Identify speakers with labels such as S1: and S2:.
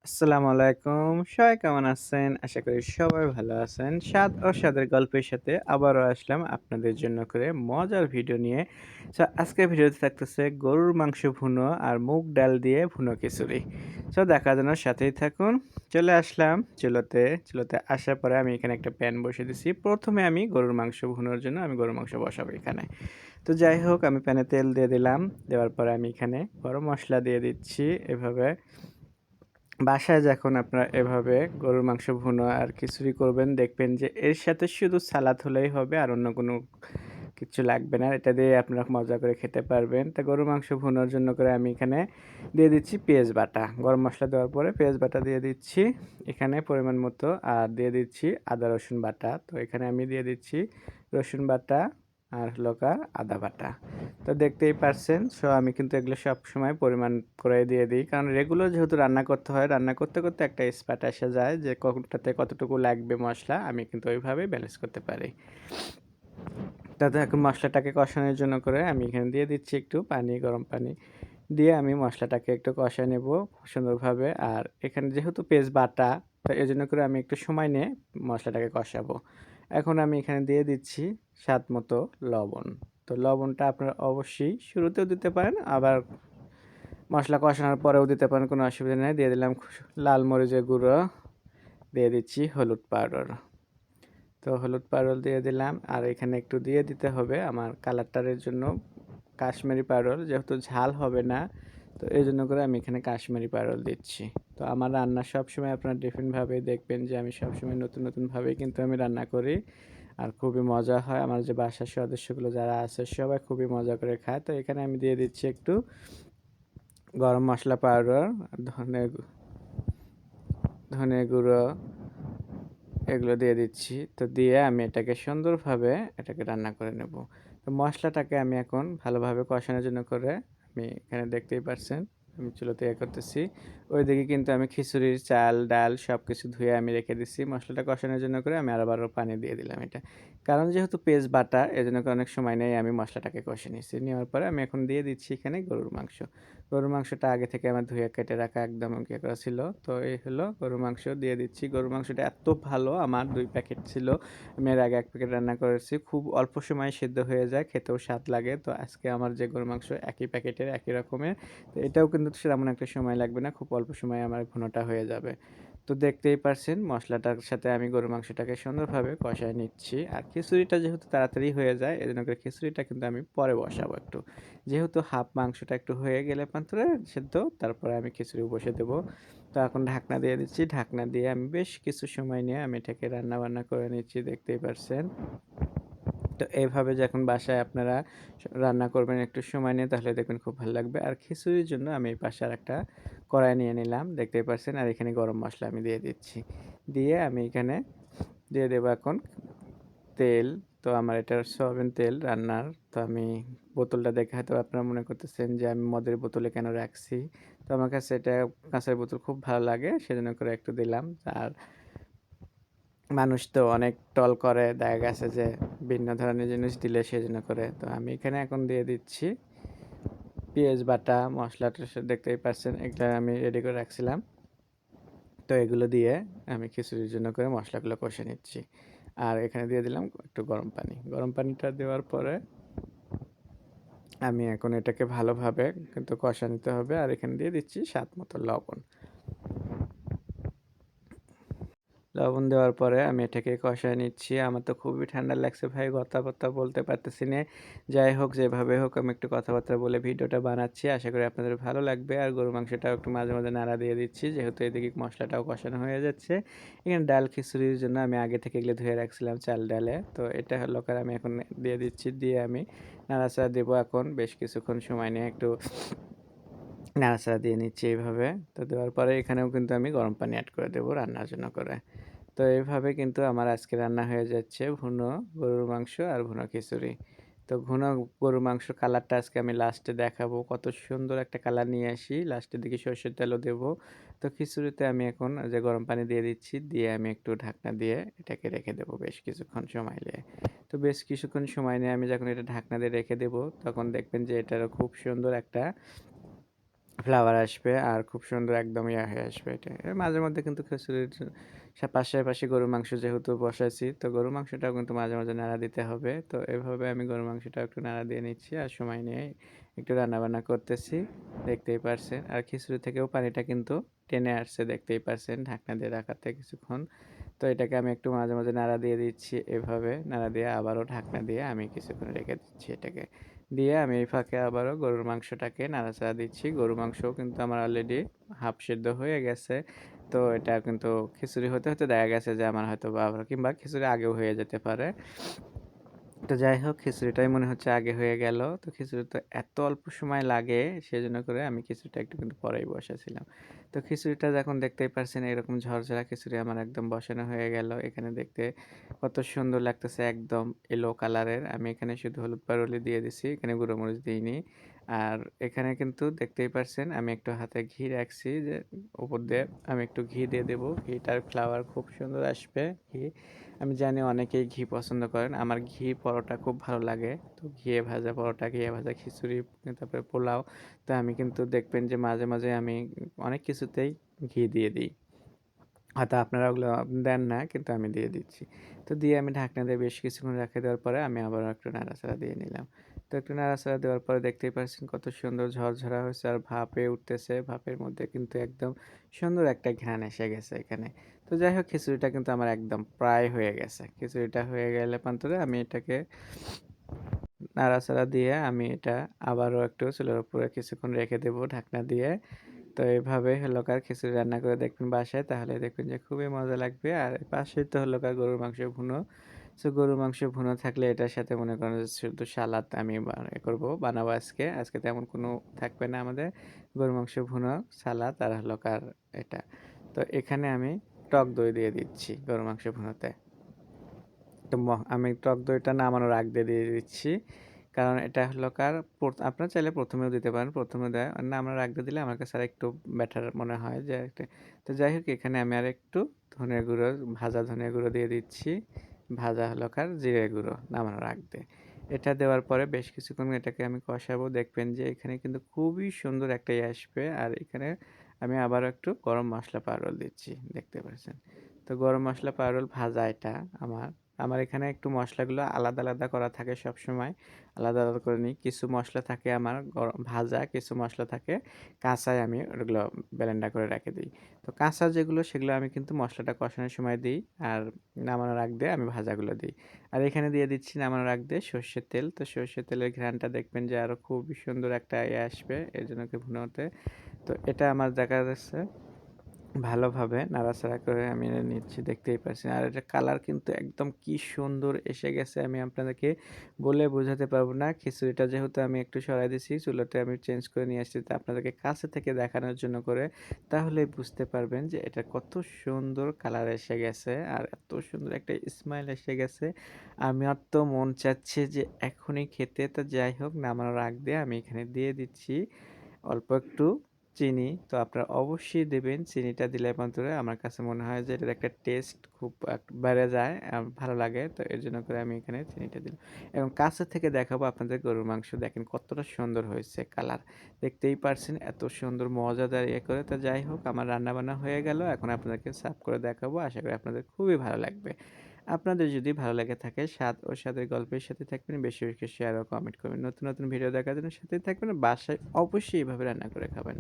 S1: আসসালামু আলাইকুম। সবাই কেমন আছেন? আশা করি সবাই ভালো আছেন। স্বাদ ও স্বাদের গল্পের সাথে আবারও আসলাম আপনাদের জন্য করে মজার ভিডিও নিয়ে। আজকের ভিডিওতে থাকতেছে গরুর মাংস ভুনো আর মুগ ডাল দিয়ে ভুনো খিচুড়ি। দেখার জন্য সাথেই থাকুন। চলে আসলাম চুলোতে। চুলোতে আসার পরে আমি এখানে একটা প্যান বসিয়ে দিছি। ১ম এ আমি গরুর মাংস ভুনোর জন্য আমি গরুর মাংস বসাবো এখানে। তো যাই হোক আমি প্যানে তেল দিয়ে দিলাম। দেওয়ার পরে আমি এখানে গরম মসলা দিয়ে দিচ্ছি এভাবে। বাসায় যখন আপনারা এভাবে গরুর মাংস ভুনা আর খিচুড়ি করবেন দেখবেন যে এর সাথে শুধু সালাদ হলেই হবে আর অন্য কোনো কিছু লাগবে না। এটা দিয়ে আপনারা মজা করে খেতে পারবেন। তো গরুর মাংস ভুনার জন্য করে আমি এখানে দিয়ে দিচ্ছি পেঁয়াজ বাটা। গরম মসলা দেওয়ার পরে পেঁয়াজ বাটা দিয়ে দিচ্ছি এখানে পরিমাণ মতো আর দিয়ে দিচ্ছি আদা রসুন বাটা। তো এখানে আমি দিয়ে দিচ্ছি রসুন বাটা আর হলো আদা বাটা। তো দেখতেই পারছেন। আমি কিন্তু এগুলো সবসময় পরিমাণ করে দিয়ে দিই। কারণ রেগুলার যেহেতু রান্না করতে হয়, রান্না করতে, করতে একটা স্পাট এসে যায় যে কোনটাতে কতটুকু লাগবে মসলা, আমি কিন্তু ওইভাবেই ব্যালেন্স করতে পারি। তাতে এখন মসলাটাকে কষানোর জন্য করে আমি এখানে দিয়ে দিচ্ছি একটু পানি, গরম পানি। দিয়ে আমি মসলাটাকে একটু কষায় নেব সুন্দরভাবে। আর এখানে যেহেতু পেঁয়াজ বাটা, তো এজন্য করে আমি একটু সময় নিয়ে মসলাটাকে কষাবো। এখন আমি এখানে দিয়ে দিচ্ছি স্বাদ মতো লবণ। তো লবণটা আপনারা অবশ্যই শুরুতেও দিতে পারেন, আবার মসলা কষানোর পরেও দিতে পারেন, কোনো অসুবিধা নেই। দিয়ে দিলাম লাল মরিচের গুঁড়ো, দিয়ে দিচ্ছি হলুদ পাউডার। তো হলুদ পাউডার দিয়ে দিলাম আর এখানে একটু দিয়ে দিতে হবে আমার কালারটার জন্য কাশ্মীরি পাউডার, যেহেতু ঝাল হবে না তো এই জন্য করে আমি এখানে কাশ্মীরি পাউডার দিচ্ছি। তো আমার রান্না সবসময় আপনারা ডিফারেন্টভাবে দেখবেন যে আমি সবসময় নতুন নতুনভাবেই কিন্তু আমি রান্না করি আর খুবই মজা হয়। আমার যে বাসার সদস্যগুলো যারা আছে সবাই খুবই মজা করে খায়। তো এখানে আমি দিয়ে দিচ্ছি একটু গরম মশলা পাউডার, ধনে ধনে গুঁড়ো, এগুলো দিয়ে দিচ্ছি। তো দিয়ে আমি এটাকে সুন্দরভাবে এটাকে রান্না করে নেব। তো মশলাটাকে আমি এখন ভালোভাবে কষানোর জন্য করে আমি এখানে দেখতেই পারছেন আমি চুলাতে করতেছি। ওইদিকে কিন্তু আমি খিচুড়ির চাল, ডাল সবকিছু ধুয়ে আমি রেখে দিচ্ছি। মশলাটা কষানোর জন্য করে আমি আবারও পানি দিয়ে দিলাম এটা। কারণ যেহেতু পেঁয়াজ বাটা এজন্য করে অনেক সময় নেই, আমি মশলাটাকে কষে নিচ্ছি। নেওয়ার পরে আমি এখন দিয়ে দিচ্ছি এখানে গরুর মাংস। গরুর মাংসটা আগে থেকে আমার ধুয়ে কেটে রাখা একদম ইয়ে করা ছিল। তো এই হলো গরুর মাংস দিয়ে দিচ্ছি। গরুর মাংসটা এত ভালো, আমার ২ প্যাকেট ছিল। আমি এর আগে ১ প্যাকেট রান্না করেছি। খুব অল্প সময়ে সিদ্ধ হয়ে যায়, খেতেও স্বাদ লাগে। তো আজকে আমার যে গরুর মাংস একই প্যাকেটের, একই রকমের। তো এটাও কিন্তু তেমন একটা সময় লাগবে না। খুব অল্প সময়ে আমার ভুনাটা হয়ে যাবে। তো দেখতেই পারছেন মসলাটার সাথে আমি গরুর মাংসটাকে সুন্দরভাবে কষায় নিচ্ছি। আর খিচুড়িটা যেহেতু তাড়াতাড়ি হয়ে যায় এজন্য করে খিচুড়িটা কিন্তু আমি পরে বসাবো একটু। যেহেতু হাফ মাংসটা একটু হয়ে গেলে মাত্র সেদ্ধ, তারপরে আমি খিচুড়ি বসিয়ে দেবো। তো এখন ঢাকনা দিয়ে দিচ্ছি। ঢাকনা দিয়ে আমি বেশ কিছু সময় নিয়ে আমি এটাকে রান্না বান্না করে নিচ্ছি, দেখতেই পারছেন। তো এইভাবে যখন বাসায় আপনারা রান্না করবেন একটু সময় নিয়ে, তাহলে দেখবেন খুব ভালো লাগবে। আর খিচুড়ির জন্য আমি এই পাশে আরেকটা কড়াই নিয়ে নিলাম, দেখতেই পারছেন। আর এখানে গরম মসলা আমি দিয়ে দিচ্ছি। দিয়ে আমি এখানে দিয়ে দেবো এখন তেল। তো আমার এটা সয়াবিন তেল রান্নার। তো আমি বোতলটা দেখে হয়তো আপনারা মনে করতেছেন যে আমি মদের বোতলে কেন রাখছি। তো আমার কাছে এটা কাঁচের বোতল খুব ভালো লাগে, সেজন্য করে একটু দিলাম। আর মানুষ তো অনেক টল করে, দেখা গেছে যে ভিন্ন ধরনের জিনিস দিলে সেজন্য করে। তো আমি এখানে এখন দিয়ে দিচ্ছি পেঁয়াজ বাটা, মশলাটা দেখতেই পাচ্ছেন এগুলো আমি রেডি করে রাখছিলাম। তো এগুলো দিয়ে আমি খিচুড়ির জন্য করে মশলাগুলো কষে নিচ্ছি। আর এখানে দিয়ে দিলাম একটু গরম পানি। গরম পানিটা দেওয়ার পরে আমি এখন এটাকে ভালোভাবে কিন্তু কষা নিতে হবে। আর এখানে দিয়ে দিচ্ছি স্বাদ মতো লবণ। লবণ দেওয়ার পরে আমি এটাকে কষায় নিচ্ছি। আমার তো খুবই ঠান্ডা লাগছে ভাই, কথাবার্তা বলতে পারতেছি না। যাই হোক, যেভাবে হোক আমি একটু কথাবার্তা বলে ভিডিওটা বানাচ্ছি। আশা করি আপনাদের ভালো লাগবে। আর গরুর মাংসটাও একটু মাঝে, মাঝে নাড়া দিয়ে দিচ্ছি। যেহেতু এদিকে মসলাটাও কষানো হয়ে যাচ্ছে। এখানে ডাল খিচুড়ির জন্য আমি আগে থেকে এগুলো ধুয়ে রাখছিলাম চাল ডালে। তো এটা হলো আমি এখন দিয়ে দিচ্ছি। দিয়ে আমি নাড়াচাড়া দেবো এখন বেশ কিছুক্ষণ সময় নিয়ে একটু নাড়াচাড়া দিয়ে নিচ্ছি এইভাবে। তো দেওয়ার পরে এখানেও কিন্তু আমি গরম পানি এড করে দেবো রান্নার জন্য করে। তো এইভাবে কিন্তু আমার আজকে রান্না হয়ে যাচ্ছে ভুনো গরুর মাংস আর ভুনো খিচুড়ি। তো ভুনো গরুর মাংস কালারটা আজকে আমি লাস্টে দেখাবো, কত সুন্দর একটা কালার নিয়ে আসি। লাস্টের দিকে সরষের তেলও দেবো। তো খিচুড়িতে আমি এখন যে গরম পানি দিয়ে দিচ্ছি, দিয়ে আমি একটু ঢাকনা দিয়ে এটাকে রেখে দেবো বেশ কিছুক্ষণ সময় নিয়ে। তো বেশ কিছুক্ষণ সময় নিয়ে আমি যখন এটা ঢাকনা দিয়ে রেখে দেবো, তখন দেখবেন যে এটারও খুব সুন্দর একটা ফ্লেভার আসবে আর খুব সুন্দর একদম হয়ে আসবে এটা। এর মাঝে মধ্যে কিন্তু খিচুড়ির পাশাপাশি গরুর মাংস যেহেতু বসাইছি, তো গরুর মাংসটাও কিন্তু মাঝে, মাঝে নাড়া দিতে হবে। তো এভাবে আমি গরুর মাংসটাও একটু নাড়া দিয়ে নিচ্ছি আর সময় নিয়ে একটু রান্নাবান্না করতেছি। দেখতেই পারছেন। আর খিচুড়ি থেকেও পানিটা কিন্তু টেনে আসছে দেখতেই পারছেন ঢাকনা দিয়ে রাখাতে কিছুক্ষণ। তো এটাকে আমি একটু মাঝে, মাঝে নাড়া দিয়ে দিচ্ছি এভাবে। নাড়া দিয়ে আবারও ঢাকনা দিয়ে আমি কিছুক্ষণ রেখে দিচ্ছি এটাকে। দিয়ে আমি এই ফাঁকে আবারও গরুর মাংসটাকে নাড়াচাড়া দিচ্ছি। গরুর মাংসও কিন্তু আমার অলরেডি হাফ সেদ্ধ হয়ে গেছে। তো এটা কিন্তু খিচুড়ি হতে, হতে দেখা গেছে যে আমার হয়তোবা কিংবা খিচুড়ি আগেও হয়ে যেতে পারে। তো যাই হোক খিচুড়িটাই মনে হচ্ছে আগে হয়ে গেল। তো খিচুড়ি তো এত অল্প সময় লাগে সেজন্য করে আমি খিচুড়িটা একটু কিন্তু পরেই বসাইছিলাম। তো খিচুড়িটা যখন দেখতেই পারছেন এরকম ঝরঝরা খিচুড়ি আমার একদম বসানো হয়ে গেল। এখানে দেখতে কত সুন্দর লাগতেছে একদম ইয়েলো কালারের। আমি এখানে শুধু হলুদ পাউরুলি দিয়ে দিছি। এখানে গুঁড়ো মরিচ দিইনি। আর এখানে কিন্তু দেখতেই পারছেন আমি একটু হাতে ঘি রাখছি যে উপর দিয়ে আমি একটু ঘি দিয়ে দেব। ঘিটার ফ্লেভার খুব সুন্দর আসবে ঘি। আমি জানি অনেকেই ঘি পছন্দ করেন। আমার ঘি পরোটা খুব ভালো লাগে। তো ঘিয়ে ভাজা পরোটা, ঘিয়ে ভাজা খিচুড়ি, তারপরে পোলাও। তো আমি কিন্তু দেখবেন যে মাঝে, মাঝে আমি অনেক কিছুতেই ঘি দিয়ে দিই। হয়তো আপনারা ওগুলো দেন না কিন্তু আমি দিয়ে দিচ্ছি। তো দিয়ে আমি ঢাকনা দিয়ে বেশ কিছুক্ষণ রেখে দেওয়ার পরে আমি আবারও একটু নাড়াচাড়া দিয়ে নিলাম। তো একটু নাড়াচাড়া দেওয়ার পরে দেখতেই পাচ্ছেন কত সুন্দর ঝরঝরা হয়েছে আর ভাপে উঠতেছে। ভাপের মধ্যে কিন্তু একদম সুন্দর একটা ঘ্রাণ এসে গেছে এখানে। তো যাই হোক খিচুড়িটা কিন্তু আমার একদম প্রায় হয়ে গেছে। খিচুড়িটা হয়ে গেলে পান্তরে আমি এটাকে নাড়াচাড়া দিয়ে আমি এটা আবারও একটু চুলার উপরে কিছুক্ষণ রেখে দেবো ঢাকনা দিয়ে। তো এভাবে হলো খিচুড়ি রান্না করে দেখবেন বাসায় তাহলে দেখবেন যে খুবই মজা লাগবে। আর পাশেই তো হলো গরুর মাংস ভুনো। সো গরুর মাংস ভুনো থাকলে এটার সাথে মনে করেন যে শুধু সালাদ আমি বানাবো আজকে। আজকে তেমন কোনো থাকবে না আমাদের। গরুর মাংস ভুনো, সালাদ আর এটা। তো এখানে আমি টক দই দিয়ে দিচ্ছি গরুর মাংস ভুনোতে। তো আমি টক দইটা নামানোর আগ দিয়ে দিচ্ছি। কারণ এটা আপনারা চাইলে ১ম এও দিতে পারেন। ১ম এ নামানোর আগ দিয়ে দিলে আমার কাছে আরেকটু বেটার মনে হয় যে তো যাই হোক এখানে আমি আরেকটু ধনিয়া গুঁড়ো, ভাজা ধনিয়া গুঁড়ো দিয়ে দিচ্ছি। ভাজা জিরে গুঁড়ো নামানোর আগ দিয়ে। এটা দেওয়ার পরে বেশ কিছুক্ষণ এটাকে আমি কষাবো। দেখবেন যে এখানে কিন্তু খুবই সুন্দর একটা আসবে। আর এখানে আমি আবারও একটু গরম মসলা পাউডার দিচ্ছি। দেখতে পাচ্ছেন। তো গরম মসলা পাউডার ভাজা এটা আমার। আমার এখানে একটু মশলাগুলো আলাদা, আলাদা করা থাকে সবসময়। আলাদা, আলাদা করে নিই। কিছু মসলা থাকে আমার ভাজা, কিছু মসলা থাকে কাঁচাই আমি ওগুলো ব্লেন্ডার করে রেখে দিই। তো কাঁচা যেগুলো সেগুলো আমি কিন্তু মসলাটা কষানোর সময় দিই। আর নামানোর আগ দিয়ে আমি ভাজাগুলো দিই। আর এখানে দিয়ে দিচ্ছি নামানোর আগ দিয়ে সর্ষের তেল। তো সর্ষের তেলের ঘ্রাণটা দেখবেন যে আরো খুবই সুন্দর একটা আসবে এজন্য ভুনাতে। তো এটা আমার দেখা যাচ্ছে ভালোভাবে নাড়াচাড়া করে আমি নিচ্ছি দেখতেই পাচ্ছেন। আর এটার কালার কিন্তু একদম কি সুন্দর এসে গেছে আমি আপনাদেরকে বলে বোঝাতে পারবো না। খিচুড়িটা যেহেতু আমি একটু সরাই দিছি চুলাতে আমি চেঞ্জ করে নিয়ে আসছি তো আপনাদেরকে কাছে থেকে দেখানোর জন্য করে। তাহলেই বুঝতে পারবেন যে এটা কত সুন্দর কালার এসে গেছে আর এত সুন্দর একটা স্মাইল এসে গেছে। আমার তো মন চাচ্ছে যে এখনই খেতে। তো যাই হোক নামানোর আগ দিয়ে আমি এখানে দিয়ে দিচ্ছি অল্প একটু চিনি। তো আপনারা অবশ্যই দেবেন। চিনিটা দিলে বন্ধুরা আমার কাছে মনে হয় যে এটার একটা টেস্ট খুব বেড়ে যায়। ভালো লাগে। তো এর জন্য করে আমি এখানে চিনিটা দিলাম। এবং কাছে থেকে দেখাবো আপনাদের গরুর মাংস দেখেন কতটা সুন্দর হয়েছে কালার। দেখতেই পারছেন এত সুন্দর মজাদার করে। তো যাই হোক আমার রান্নাবান্না হয়ে গেল। এখন আপনাদেরকে সার্ভ করে দেখাবো। আশা করি আপনাদের খুবই ভালো লাগবে। আপনাদের যদি ভালো লেগে থাকে স্বাদ ও স্বাদের গল্পের সাথে থাকবেন, বেশি, বেশি শেয়ার ও কমেন্ট করবেন। নতুন, নতুন ভিডিও দেখার জন্য সাথেই থাকবেন। বাসায় অবশ্যই এভাবে রান্না করে খাবেন।